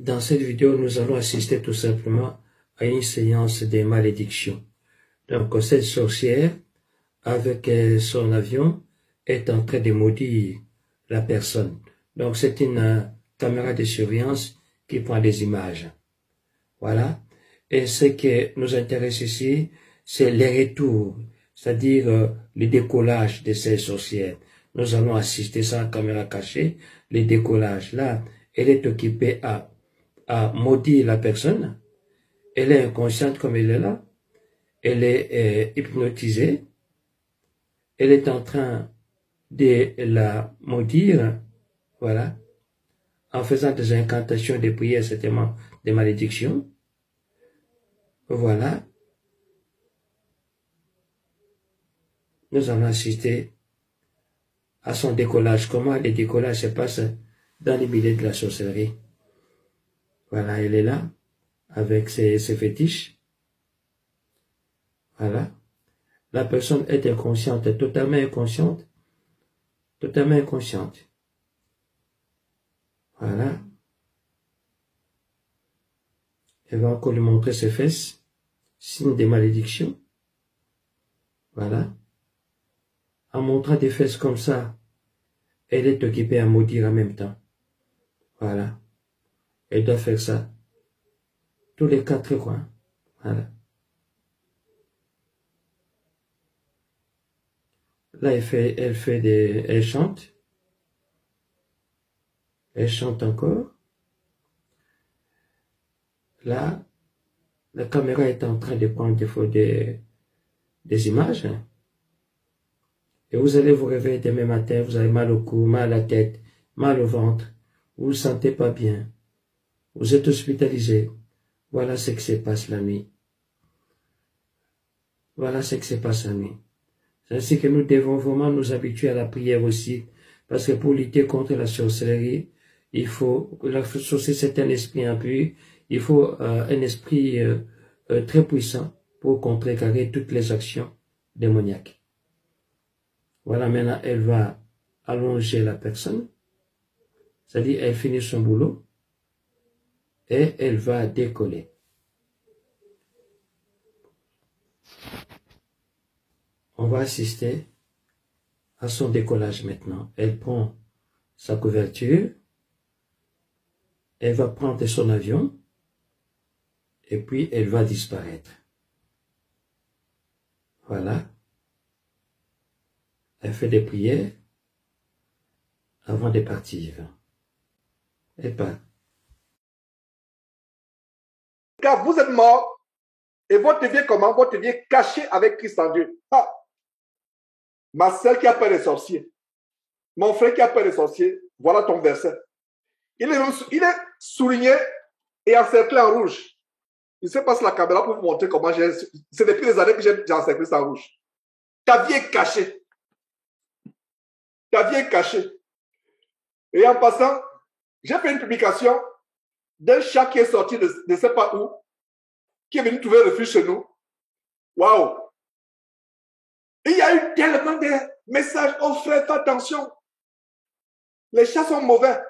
Dans cette vidéo, nous allons assister tout simplement à une séance des malédictions. Donc, cette sorcière, avec son avion, est en train de maudire la personne. Donc, c'est une caméra de surveillance qui prend des images. Voilà. Et ce qui nous intéresse ici, c'est les retours, c'est-à-dire le décollage de ces sorcières. Nous allons assister sans caméra cachée, le décollage. Là, elle est occupée à maudire la personne. Elle est inconsciente comme elle est là. Elle est hypnotisée. Elle est en train de la maudire, voilà, en faisant des incantations, des prières, certainement des malédictions. Voilà. Nous allons assister à son décollage. Comment le décollage se passe dans les milieux de la sorcellerie. Voilà, elle est là, avec ses fétiches. Voilà. La personne est inconsciente, totalement inconsciente. Totalement inconsciente. Voilà. Elle va encore lui montrer ses fesses, signe des malédictions. Voilà. En montrant des fesses comme ça, elle est occupée à maudire en même temps. Voilà. Elle doit faire ça. Tous les 4 coins. Voilà. Là, elle chante. Elle chante encore. Là, la caméra est en train de prendre des images. Et vous allez vous réveiller demain matin, vous avez mal au cou, mal à la tête, mal au ventre. Vous ne vous sentez pas bien. Vous êtes hospitalisé. Voilà ce qui se passe la nuit. Voilà ce qui se passe la nuit. C'est ainsi que nous devons vraiment nous habituer à la prière aussi. Parce que pour lutter contre la sorcellerie, il faut, la sorcellerie c'est un esprit impur, il faut un esprit très puissant pour contrecarrer toutes les actions démoniaques. Voilà, maintenant elle va allonger la personne, c'est-à-dire elle finit son boulot et elle va décoller. On va assister à son décollage maintenant. Elle prend sa couverture, elle va prendre son avion et puis elle va disparaître. Voilà. Elle fait des prières avant de partir. Elle part. Car vous êtes mort et votre vie est comment? Votre vie est cachée avec Christ en Dieu. Ah. Ma soeur qui a peur des sorciers, mon frère qui a peur des sorciers, voilà ton verset. Il est souligné et encerclé en rouge. Je ne sais pas si la caméra peut vous montrer comment j'ai... C'est depuis des années que j'ai encerclé ça en rouge. Ta vie est cachée. Ta vie est cachée. Et en passant, j'ai fait une publication d'un chat qui est sorti de ne sais pas où, qui est venu trouver refuge chez nous. Waouh! Il y a eu tellement de messages. Oh frère, fais attention. Les chats sont mauvais.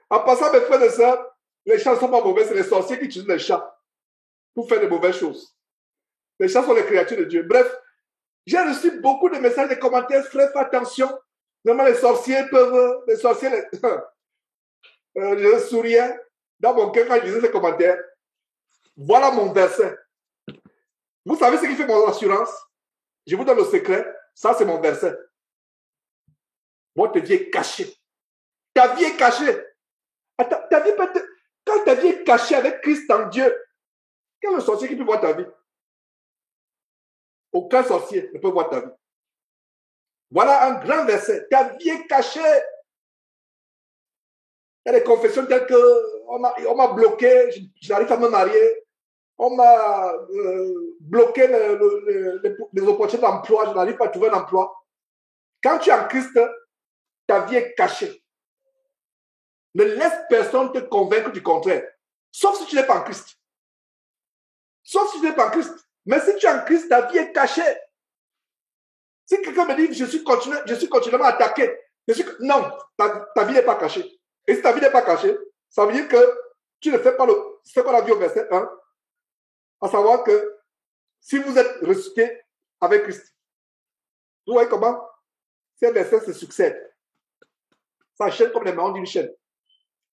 En passant, mes frères et sœurs, les chats ne sont pas mauvais, c'est les sorciers qui utilisent les chats pour faire de mauvaises choses. Les chats sont les créatures de Dieu. Bref, j'ai reçu beaucoup de messages, de commentaires. Frère, fais attention. Normalement, les sorciers peuvent... Les sorciers... je souriais dans mon cœur quand je lisais ces commentaires. Voilà mon verset. Vous savez ce qui fait mon assurance? Je vous donne le secret. Ça, c'est mon verset. Votre vie est cachée. Ta vie est cachée. Attends, quand ta vie est cachée avec Christ en Dieu, quel est le sorcier qui peut voir ta vie? Aucun sorcier ne peut voir ta vie. Voilà un grand verset. Ta vie est cachée. Il y a des confessions telles que on m'a bloqué, je n'arrive pas à me marier. On m'a bloqué les opportunités d'emploi, je n'arrive pas à trouver un emploi. Quand tu es en Christ, ta vie est cachée. Ne laisse personne te convaincre du contraire. Sauf si tu n'es pas en Christ. Sauf si tu n'es pas en Christ. Mais si tu es en Christ, ta vie est cachée. Si quelqu'un me dit, je suis continuellement attaqué. Non, ta vie n'est pas cachée. Et si ta vie n'est pas cachée, ça veut dire que tu ne fais pas ce qu'on a vu au verset 1, à savoir que si vous êtes ressuscité avec Christ, vous voyez comment ces versets se succèdent. Ça enchaîne comme les marrons d'une chaîne.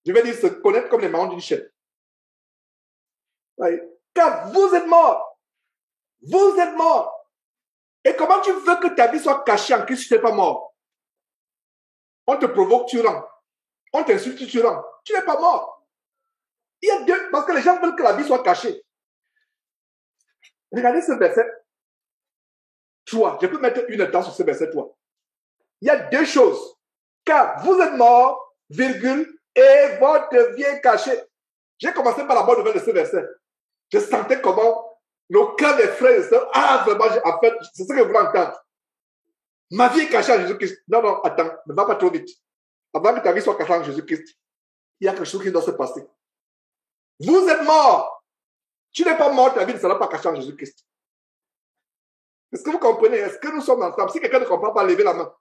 Je vais dire se connaître comme les marrons d'une chaîne. Oui. Car vous êtes morts. Vous êtes morts. Et comment tu veux que ta vie soit cachée en Christ si tu n'es pas mort? On te provoque, tu rends. On t'insulte, tu rends. Tu n'es pas mort. Il y a deux, parce que les gens veulent que la vie soit cachée. Regardez ce verset 3. Je peux mettre une temps sur ce verset 3. Il y a deux choses. Car vous êtes morts, virgule, et votre vie est cachée. J'ai commencé par la bonne nouvelle de ce verset. Je sentais comment le cœur des frères et sœurs, vraiment, en fait, c'est ce que je voulais entendre. Ma vie est cachée en Jésus-Christ. Non, non, attends, ne va pas trop vite. Avant que ta vie soit cachée en Jésus-Christ, il y a quelque chose qui doit se passer. Vous êtes morts. Tu n'es pas mort, ta vie ne sera pas cachée en Jésus-Christ. Est-ce que vous comprenez? Est-ce que nous sommes ensemble? Si quelqu'un ne comprend pas, levez la main.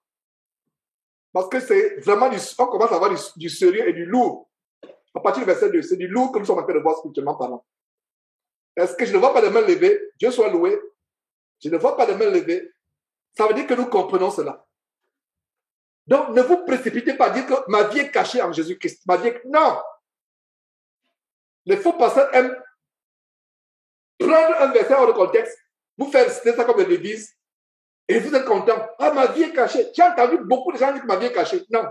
Parce que c'est vraiment on commence à avoir du sérieux et du lourd. À partir du verset 2, c'est du lourd que nous sommes en train de voir spirituellement parlant. Est-ce que je ne vois pas de main levée? Dieu soit loué. Je ne vois pas de main levée. Ça veut dire que nous comprenons cela. Donc, ne vous précipitez pas à dire que ma vie est cachée en Jésus-Christ. Ma vie est... Non! Les faux pasteurs aiment prendre un verset hors de contexte, vous faire citer ça comme une devise, et vous êtes content. Ah, ma vie est cachée. J'ai entendu beaucoup de gens dire que ma vie est cachée. Non.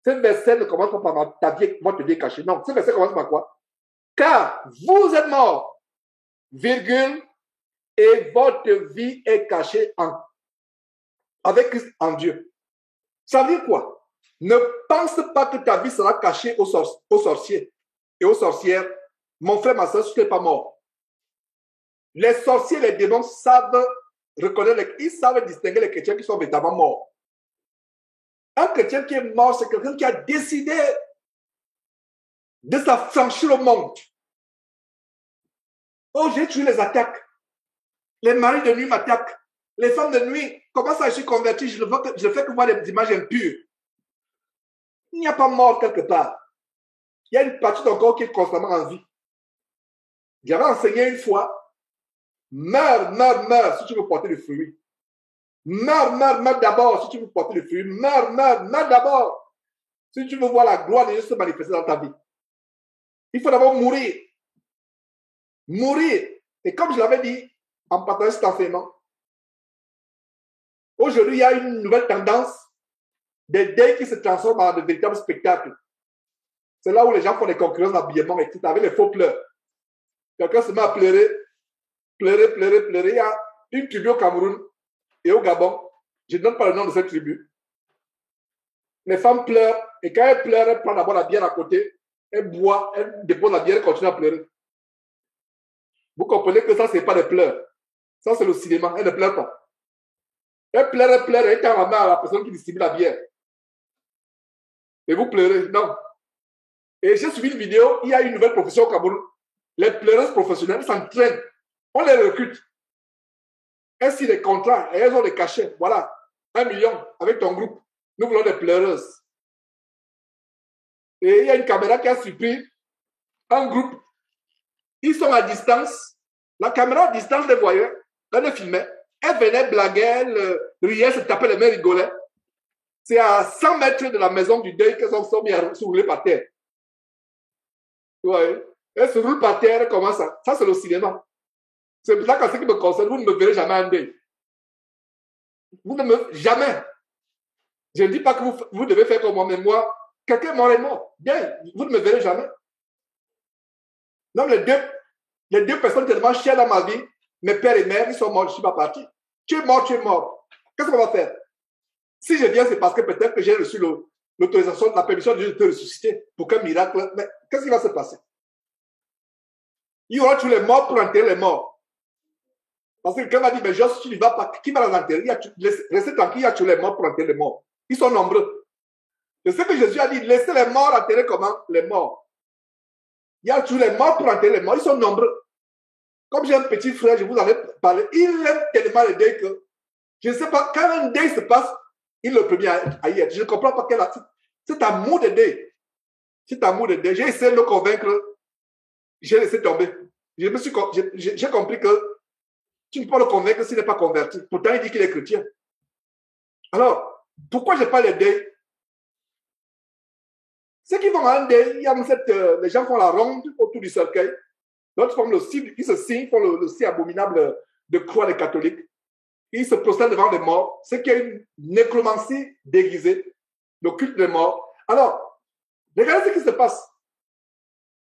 Ce verset ne commence pas par votre vie est cachée. Non. Ce verset commence par quoi? Car vous êtes morts, virgule, et votre vie est cachée avec Christ en Dieu. Ça veut dire quoi? Ne pense pas que ta vie sera cachée aux sorciers et aux sorcières. Mon frère, ma soeur, si tu n'es pas mort. Les sorciers, les démons savent reconnaître, ils savent distinguer les chrétiens qui sont véritablement morts. Un chrétien qui est mort, c'est quelqu'un qui a décidé de s'affranchir au monde. Oh, j'ai tué les attaques. Les maris de nuit m'attaquent. Les femmes de nuit, comment ça, je suis converti? Je fais que voir des images impures. Il n'y a pas mort quelque part. Il y a une partie de ton corps qui est constamment en vie. J'avais enseigné une fois, meurs, meurs, meurs si tu veux porter le fruit. Meurs, meurs, meurs d'abord si tu veux porter le fruit. Meurs, meurs, meurs d'abord si tu veux voir la gloire de Dieu se manifester dans ta vie. Il faut d'abord mourir. Mourir. Et comme je l'avais dit en partageant cet enseignement, aujourd'hui, il y a une nouvelle tendance des deuils qui se transforment en de véritables spectacles. C'est là où les gens font des concurrences d'habillement, etc. avec les faux pleurs. Quelqu'un se met à pleurer, pleurer, pleurer, pleurer. Il y a une tribu au Cameroun et au Gabon. Je ne donne pas le nom de cette tribu. Les femmes pleurent et quand elles pleurent, elles prennent d'abord la bière à côté, elles boivent, elles déposent la bière et continuent à pleurer. Vous comprenez que ça, ce n'est pas des pleurs. Ça, c'est le cinéma. Elles ne pleurent pas. Elles pleurent, et quand la main à la personne qui distribue la bière. Et vous pleurez. Non. Et j'ai suivi une vidéo, il y a une nouvelle profession au Cameroun. Les pleureuses professionnelles s'entraînent. On les recrute. Elles signent des contrats et elles ont des cachets. Voilà. 1 million avec ton groupe. Nous voulons des pleureuses. Et il y a une caméra qui a surpris un groupe. Ils sont à distance. La caméra à distance les voyait. Elle les filmait. Elle venait blaguer, elle riait, se tapait les mains, rigolait. C'est à 100 mètres de la maison du deuil qu'elles sont mis à se rouler par terre. Ouais. Elle se roule par terre, comment ça? Ça, c'est le cinéma. C'est pour ça qu'en ce qui me concerne, vous ne me verrez jamais en deuil. Vous ne me... Jamais. Je ne dis pas que vous devez faire comme moi, mais moi, quelqu'un m'aurait mort. Bien, vous ne me verrez jamais. Non, les deux personnes tellement chères dans ma vie, mes pères et mères, ils sont morts, je ne suis pas parti. Tu es mort, tu es mort. Qu'est-ce qu'on va faire? Si je viens, c'est parce que peut-être que j'ai reçu l'autorisation, la permission de Dieu de te ressusciter pour qu'un miracle. Mais qu'est-ce qui va se passer? Il y aura tous les morts pour enterrer les morts. Parce que quelqu'un va dire, mais Jos, tu n'y vas pas. Qui va les enterrer? Restez tranquille, il y a tous les morts pour enterrer les morts. Ils sont nombreux. C'est ce que Jésus a dit, laissez les morts enterrer comment? Les morts. Il y a tous les morts pour enterrer les morts. Ils sont nombreux. Comme j'ai un petit frère, je vous en ai parlé, il aime tellement le deuil que, je ne sais pas, quand un deuil se passe, il est le premier à y être. Je ne comprends pas cet amour de deuil. Cet amour de Dieu, j'ai essayé de le convaincre, j'ai laissé tomber. J'ai compris que tu ne peux pas le convaincre s'il n'est pas converti. Pourtant, il dit qu'il est chrétien. Alors, pourquoi je parle de deuil? Ceux qui vont à un deuil, les gens font la ronde autour du cercueil. D'autres font le signe, ils se signent, font le signe abominable de croix des catholiques. Ils se prosternent devant les morts. C'est qu'il y a une nécromancie déguisée, le culte des morts. Alors, regardez ce qui se passe.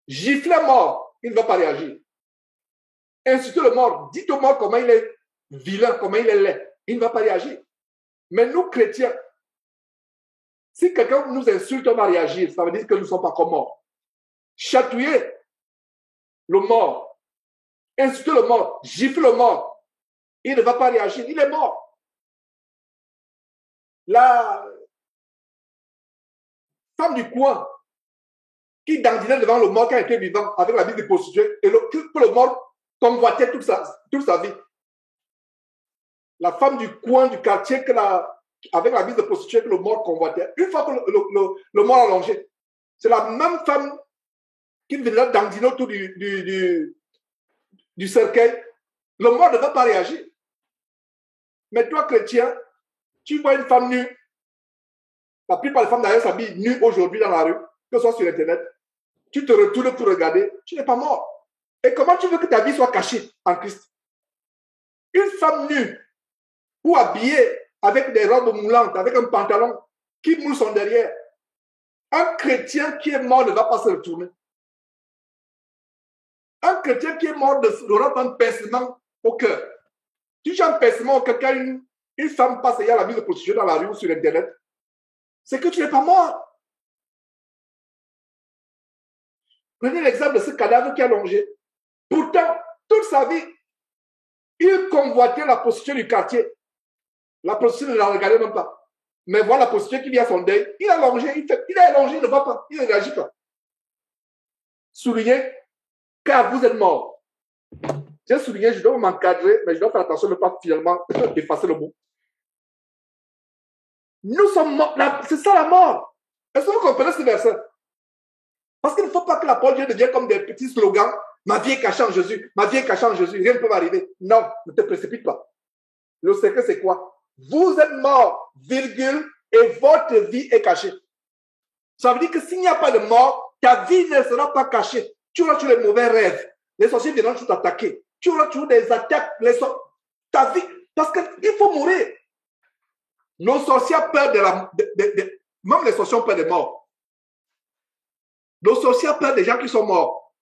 Gifler mort, il ne va pas réagir. Insulter le mort, dites au mort comment il est vilain, comment il est laid. Il ne va pas réagir. Mais nous, chrétiens, si quelqu'un nous insulte, on va réagir. Ça veut dire que nous ne sommes pas comme morts. Chatouiller le mort, insulter le mort, gifler le mort, il ne va pas réagir. Il est mort. La femme du coin qui dandinait devant le mort qui a été vivant avec la vie de prostituée et que le mort convoitait toute sa vie. La femme du coin du quartier avec la vie de prostituée que le mort convoitait. Une fois que le mort a allongé, c'est la même femme qui venait dandiner autour du cercueil. Le mort ne va pas réagir. Mais toi, chrétien, tu vois une femme nue. La plupart des femmes d'ailleurs s'habillent nues aujourd'hui dans la rue, que ce soit sur Internet. Tu te retournes pour regarder, tu n'es pas mort. Et comment tu veux que ta vie soit cachée en Christ? Une femme nue ou habillée avec des robes moulantes, avec un pantalon qui moule son derrière. Un chrétien qui est mort ne va pas se retourner. Un chrétien qui est mort aura un pincement au cœur. Si tu as un pincement au cœur, quand une femme passe et il y a la mise de prostituée dans la rue ou sur Internet, c'est que tu n'es pas mort. Prenez l'exemple de ce cadavre qui est allongé. Pourtant, toute sa vie, il convoitait la prostituée du quartier. La prostituée ne la regardait même pas. Mais voilà la prostituée qui vient à son deuil. Il a allongé, il est allongé, il ne va pas, il ne réagit pas. Soulignez, car vous êtes mort. J'ai souligné, je dois m'encadrer, mais je dois faire attention de ne pas finalement effacer le mot. Nous sommes morts. C'est ça la mort. Est-ce que vous comprenez ce verset? Parce qu'il ne faut pas que la parole de Dieu devienne comme des petits slogans. Ma vie est cachée en Jésus. Ma vie est cachée en Jésus. Rien ne peut m'arriver. Non, ne te précipite pas. Le secret, c'est quoi? Vous êtes mort, virgule, et votre vie est cachée. Ça veut dire que s'il n'y a pas de mort, ta vie ne sera pas cachée. Tu auras toujours les mauvais rêves. Les sorciers viendront toujours t'attaquer. Tu auras toujours des attaques. Ta vie, parce qu'il faut mourir. Nos sorciers ont peur même les sorciers ont peur des morts. Nos sorciers ont peur des gens qui sont morts.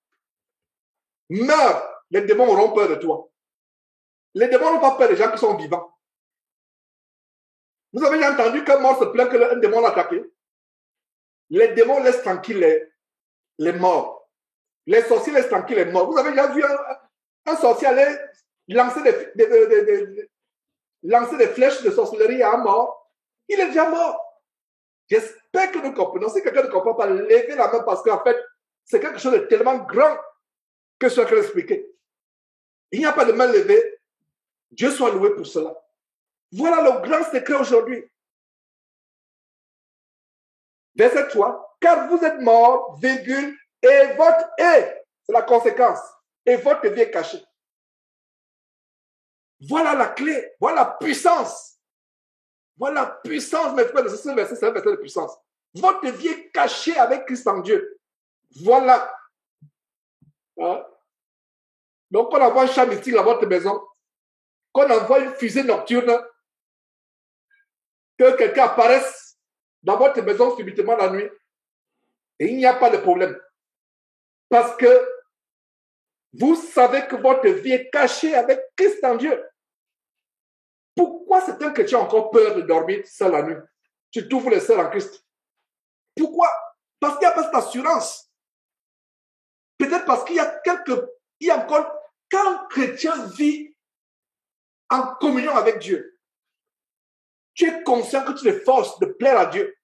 Meurs, les démons auront peur de toi. Les démons n'ont pas peur des gens qui sont vivants. Vous avez déjà entendu qu'un mort se plaint qu'un démon l'a attaqué? Les démons laissent tranquilles les morts. Les sorciers laissent tranquilles les morts. Vous avez déjà vu un sorcier aller lancer des flèches de sorcellerie à un mort? Il est déjà mort. J'espère que nous comprenons. Si quelqu'un ne comprend pas, levez la main parce qu'en fait, c'est quelque chose de tellement grand que je suis en train d'expliquer. Il n'y a pas de main levée. Dieu soit loué pour cela. Voilà le grand secret aujourd'hui. Verset 3. Car vous êtes morts, virgule, et c'est la conséquence, et votre vie est cachée. Voilà la clé, voilà la puissance. Voilà la puissance, mes frères, c'est un verset de puissance. Votre vie est cachée avec Christ en Dieu. Voilà. Hein? Donc, on envoie un chat mystique dans votre maison, qu'on envoie une fusée nocturne, que quelqu'un apparaisse dans votre maison subitement la nuit, et il n'y a pas de problème. Parce que vous savez que votre vie est cachée avec Christ en Dieu. Pourquoi c'est un chrétien encore peur de dormir seul la nuit? Surtout vous les seuls en Christ. Pourquoi? Parce qu'il n'y a pas cette assurance. Peut-être parce qu'il y a encore, quand un chrétien vit en communion avec Dieu, tu es conscient que tu te forces de plaire à Dieu.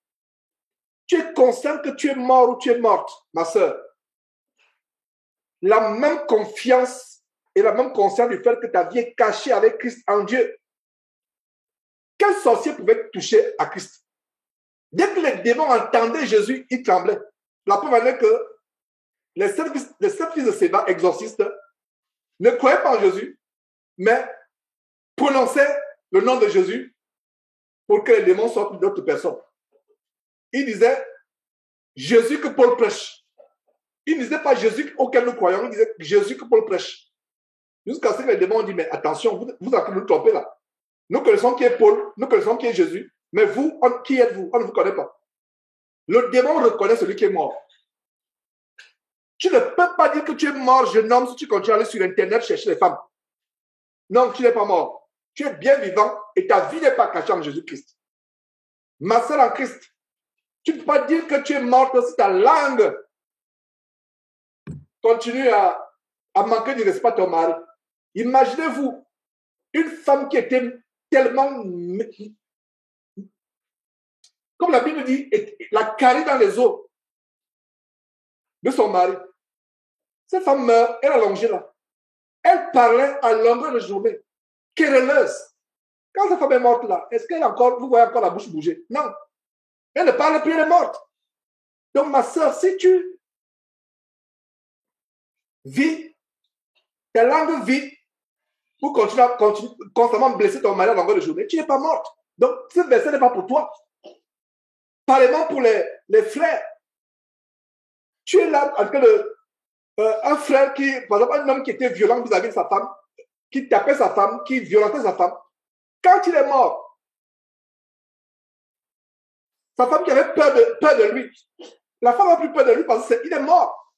Tu es conscient que tu es mort ou tu es morte, ma soeur. La même confiance et la même conscience du fait que ta vie est cachée avec Christ en Dieu. Quel sorcier pouvait toucher à Christ? Dès que les démons entendaient Jésus, ils tremblaient. la preuve en est que les sept fils de Séba, exorcistes, ne croyaient pas en Jésus, mais prononçaient le nom de Jésus pour que les démons sortent d'autres personnes. Ils disaient Jésus que Paul prêche. Ils ne disaient pas Jésus auquel nous croyons, ils disaient Jésus que Paul prêche. Jusqu'à ce que les démons ont dit, mais attention, vous êtes en train de nous tromper là. Nous connaissons qui est Paul, nous connaissons qui est Jésus, mais vous, qui êtes-vous? On ne vous connaît pas. Le démon reconnaît celui qui est mort. Tu ne peux pas dire que tu es mort, jeune homme, si tu continues à aller sur Internet chercher les femmes. Non, tu n'es pas mort. Tu es bien vivant et ta vie n'est pas cachée en Jésus-Christ. Ma sœur en Christ, tu ne peux pas dire que tu es morte si ta langue continue à manquer de respect à ton mari. Imaginez-vous une femme qui était tellement, comme la Bible dit, la carie dans les os de son mari. Cette femme meurt, elle est allongée là. Elle parlait à longueur de journée, querelleuse. Quand cette femme est morte là, est-ce qu'elle encore, vous voyez encore la bouche bouger? Non. Elle ne parle plus, elle est morte. Donc ma soeur, si tu vis, ta langue vit, pour continuer à constamment blesser ton mari à longueur de journée, tu n'es pas morte. Donc ce verset n'est pas pour toi. Parlement pour les frères. Tu es là en train de... un frère qui, par exemple, un homme qui était violent vis-à-vis de sa femme, qui tapait sa femme, qui violentait sa femme, quand il est mort, sa femme qui avait peur de lui, la femme n'a plus peur de lui parce qu'il est mort.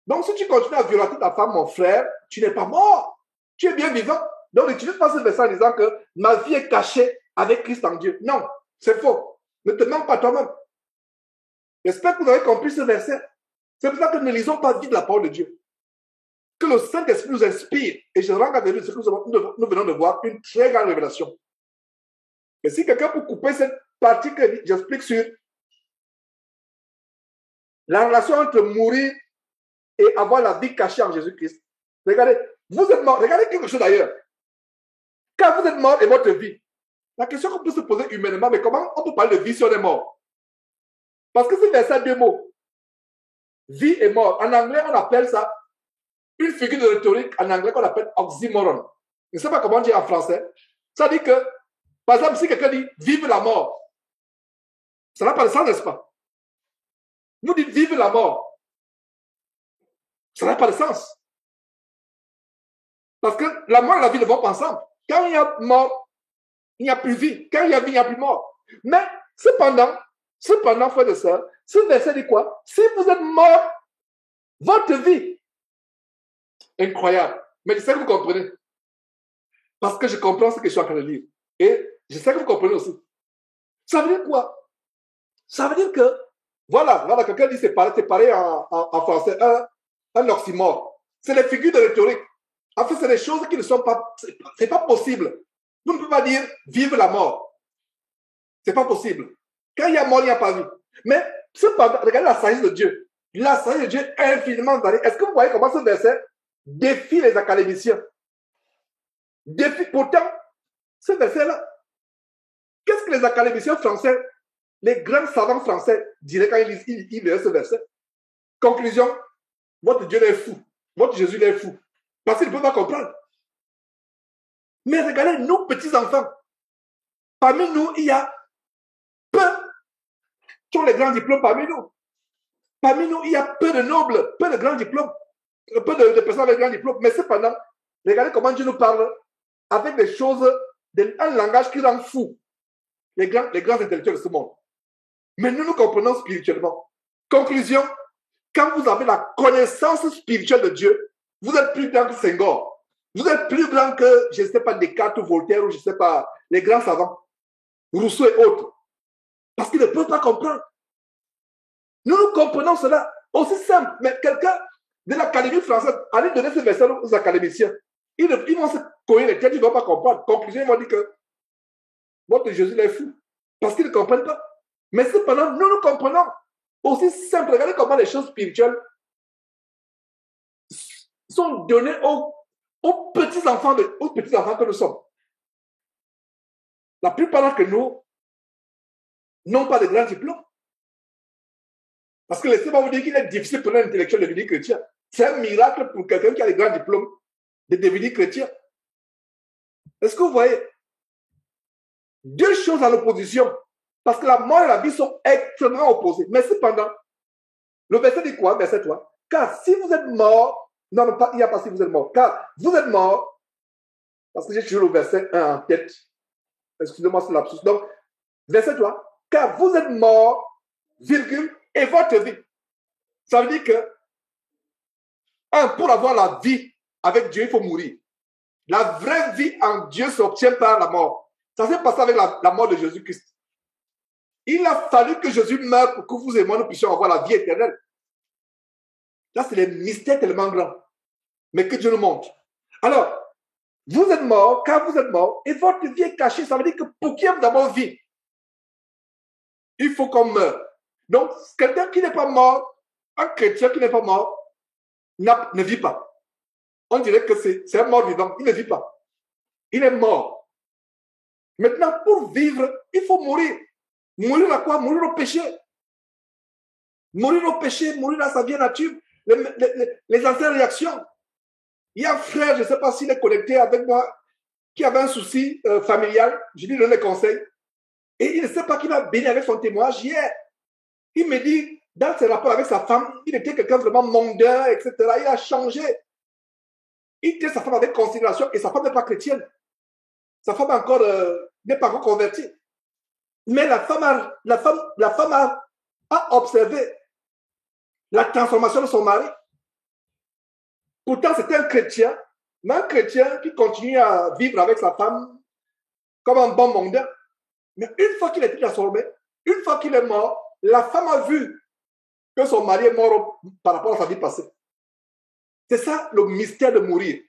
Donc si tu continues à violenter ta femme, mon frère, tu n'es pas mort. Tu es bien vivant. Donc n'utilise pas ce verset en disant que ma vie est cachée avec Christ en Dieu. Non, c'est faux. Ne te mens pas toi-même. J'espère que vous avez compris ce verset. C'est pour ça que nous ne lisons pas vite la parole de Dieu. Que le Saint-Esprit nous inspire. Et je rends à ce que nous venons de voir une très grande révélation. Et si quelqu'un peut couper cette partie que j'explique sur la relation entre mourir et avoir la vie cachée en Jésus-Christ. Regardez, vous êtes mort. Regardez quelque chose d'ailleurs. Quand vous êtes mort et votre vie, la question qu'on peut se poser humainement, mais comment on peut parler de vie si on est mort? Parce que c'est verset à deux mots. Vie et mort. En anglais, on appelle ça une figure de rhétorique en anglais qu'on appelle oxymoron. Je ne sais pas comment dire en français. Ça dit que, par exemple, si quelqu'un dit vive la mort, ça n'a pas de sens, n'est-ce pas? Nous dites vive la mort. Ça n'a pas de sens. Parce que la mort et la vie ne vont pas ensemble. Quand il y a mort, il n'y a plus vie. Quand il y a vie, il n'y a plus mort. Mais cependant, frères et sœurs, ce verset dit quoi? Si vous êtes mort, votre vie, incroyable. Mais je sais que vous comprenez. Parce que je comprends ce que je suis en train de lire. Et je sais que vous comprenez aussi. Ça veut dire quoi? Ça veut dire que, voilà, quelqu'un dit c'est pareil en français, un oxymore. C'est les figures de rhétorique. En fait, c'est des choses qui ne sont pas, c'est pas possible. Vous ne pouvez pas dire vive la mort. C'est pas possible. Quand il y a mort, il n'y a pas vie. Mais, cependant, regardez la sagesse de Dieu. La sagesse de Dieu est infiniment variée. Est-ce que vous voyez comment ce verset défie les académiciens? Pourtant, ce verset-là, qu'est-ce que les académiciens français, les grands savants français diraient quand ils liraient ce verset? Conclusion, votre Dieu est fou. Votre Jésus est fou. Parce qu'ils ne peuvent pas comprendre. Mais regardez, nous, petits enfants, parmi nous, il y a peu qui ont les grands diplômes parmi nous. Parmi nous, il y a peu de nobles, peu de grands diplômes, peu de personnes avec grands diplômes. Mais cependant, regardez comment Dieu nous parle avec des choses, un langage qui rend fou les grands intellectuels de ce monde. Mais nous comprenons spirituellement. Conclusion, quand vous avez la connaissance spirituelle de Dieu, vous êtes plus grand que Senghor. Vous êtes plus grand que, je ne sais pas, Descartes ou Voltaire ou je ne sais pas, les grands savants, Rousseau et autres. Parce qu'ils ne peuvent pas comprendre. Nous comprenons cela aussi simple. Mais quelqu'un de l'Académie française, allez donner ce verset aux académiciens. Ils vont se coller les têtes, ils ne vont pas comprendre. Conclusion, ils vont dire que votre Jésus est fou. Parce qu'ils ne comprennent pas. Mais cependant, nous comprenons. Aussi simple. Regardez comment les choses spirituelles sont données aux petits-enfants que nous sommes. La plupart d'entre nous n'ont pas de grands diplômes. Parce que laissez-moi vous dire qu'il est difficile pour un intellectuel de devenir chrétien. C'est un miracle pour quelqu'un qui a les grands diplômes de devenir chrétien. Est-ce que vous voyez? Deux choses en opposition. Parce que la mort et la vie sont extrêmement opposées. Mais cependant, le verset dit quoi? Verset 3. Car si vous êtes mort, non, il n'y a pas si vous êtes mort. Car vous êtes mort, parce que j'ai toujours le verset 1 en tête. Excusez-moi, c'est l'absence. Donc, verset 3. Car vous êtes mort, virgule, et votre vie. Ça veut dire que, pour avoir la vie avec Dieu, il faut mourir. La vraie vie en Dieu s'obtient par la mort. Ça s'est passé avec la mort de Jésus-Christ. Il a fallu que Jésus meure pour que vous et moi, nous puissions avoir la vie éternelle. Là, c'est des mystères tellement grands. Mais que Dieu nous montre. Alors, vous êtes mort, car vous êtes mort, et votre vie est cachée. Ça veut dire que pour qu'il y ait d'abord vie, il faut qu'on meure. Donc, quelqu'un qui n'est pas mort, un chrétien qui n'est pas mort, ne vit pas. On dirait que c'est un mort vivant. Il ne vit pas. Il est mort. Maintenant, pour vivre, il faut mourir. Mourir à quoi? Mourir au péché. Mourir au péché, mourir à sa vieille nature, les anciennes réactions. Il y a un frère, je ne sais pas s'il est connecté avec moi, qui avait un souci familial. Je lui donne des conseils. Et il ne sait pas qu'il m'a béni avec son témoignage hier. Il me dit, dans ses rapports avec sa femme, il était quelqu'un vraiment mondain, etc. Il a changé. Il tient sa femme avec considération et sa femme n'est pas chrétienne. Sa femme encore n'est pas encore convertie. Mais la femme a observé la transformation de son mari. Pourtant, c'était un chrétien, mais un chrétien qui continue à vivre avec sa femme comme un bon mondain. Mais une fois qu'il a été transformé, une fois qu'il est mort, la femme a vu que son mari est mort par rapport à sa vie passée. C'est ça le mystère de mourir.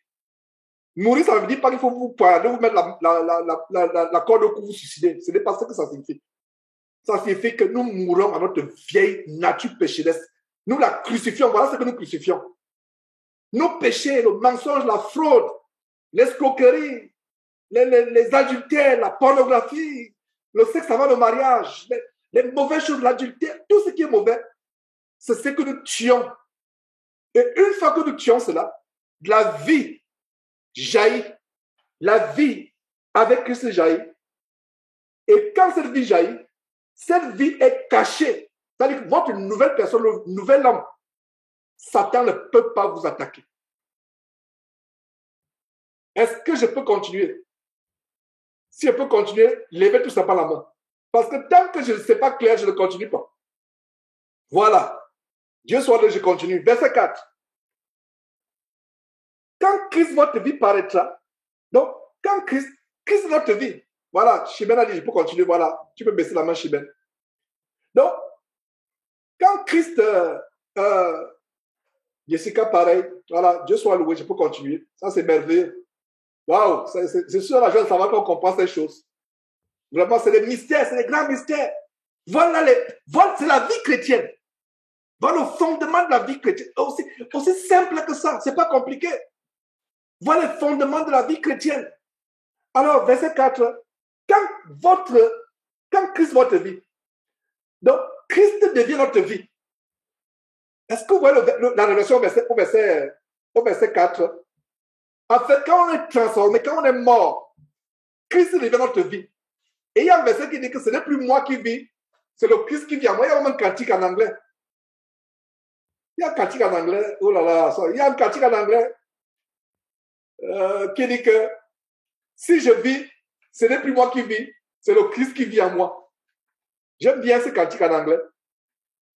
Mourir, ça ne veut dire pas qu'il faut vous poignarder, vous mettre la corde au cou, vous suicider. Ce n'est pas ce que ça signifie. Ça signifie que nous mourons à notre vieille nature pécheresse. Nous la crucifions. Voilà ce que nous crucifions. Nos péchés, le mensonge, la fraude, l'escroquerie, les adultères, la pornographie, le sexe avant le mariage, les mauvaises choses, l'adultère, tout ce qui est mauvais, c'est ce que nous tuons. Et une fois que nous tuons cela, de la vie jaillit. La vie avec Christ jaillit. Et quand cette vie jaillit, cette vie est cachée. C'est-à-dire que votre nouvelle personne, le nouvel homme, Satan ne peut pas vous attaquer. Est-ce que je peux continuer? Si je peux continuer, levez tout ça par la main. Parce que tant que je ne sais pas clair, je ne continue pas. Voilà. Dieu soit loué, je continue. Verset 4. Quand Christ, votre vie paraîtra, donc, quand Christ, notre vie, voilà, Chimène a dit, je peux continuer, voilà, tu peux baisser la main, Chimène. Donc, quand Christ, Jessica, pareil, voilà, Dieu soit loué, je peux continuer. Ça, c'est merveilleux. Waouh, c'est sûr, la joie de savoir qu'on comprend ces choses. Vraiment, c'est des mystères, c'est des grands mystères. Voilà, c'est la vie chrétienne. Voilà le fondement de la vie chrétienne. Aussi simple que ça, c'est pas compliqué. Voilà le fondement de la vie chrétienne. Alors, verset 4, quand Christ votre vie, donc Christ devient notre vie. Est-ce que vous voyez la révélation au verset 4? En fait, quand on est transformé, quand on est mort, Christ devient notre vie. Et il y a un verset qui dit que ce n'est plus moi qui vis, c'est le Christ qui vit en moi. Il y a même un cantique en anglais. Il y a un cantique en anglais. Oh là là, il y a un cantique en anglais qui dit que si je vis, ce n'est plus moi qui vis, c'est le Christ qui vit en moi. J'aime bien ce cantique en anglais.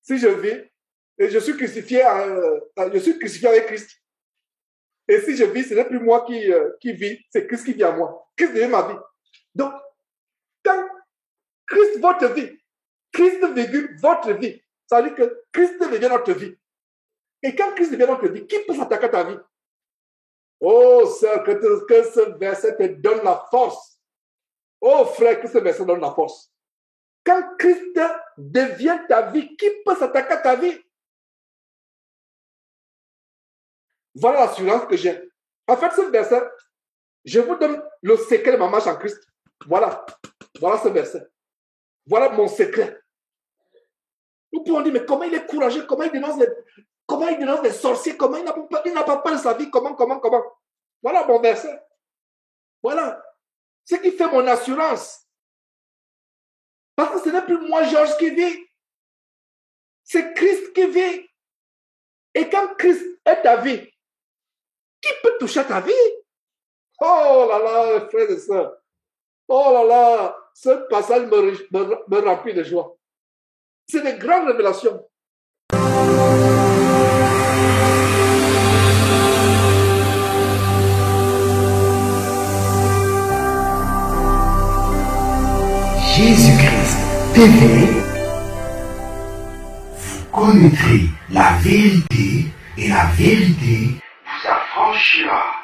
Si je vis, et je suis crucifié avec Christ. Et si je vis, ce n'est plus moi qui vis, c'est Christ qui vit en moi. Christ devient ma vie. Donc, quand Christ, votre vie, Christ, votre vie, ça veut dire que Christ devient notre vie. Et quand Christ devient notre vie, qui peut s'attaquer à ta vie? Oh, sœur, que ce verset te donne la force. Oh, frère, que ce verset donne la force. Quand Christ devient ta vie, qui peut s'attaquer à ta vie? Voilà l'assurance que j'ai. En fait, ce verset, je vous donne le secret de ma marche en Christ. Voilà. Voilà ce verset. Voilà mon secret. Nous pouvons dire, mais comment il est courageux, comment il dénonce les sorciers, comment il n'a pas peur de sa vie, comment. Voilà mon verset. Voilà. Ce qui fait mon assurance. Parce que ce n'est plus moi, Georges, qui vit. C'est Christ qui vit. Et quand Christ est ta vie, qui peut toucher ta vie? Oh là là, frères et sœurs. Oh là là, ce passage me remplit de joie. C'est des grandes révélations. Jésus-Christ TV, vous connaîtrez la vérité et la vérité vous affranchira.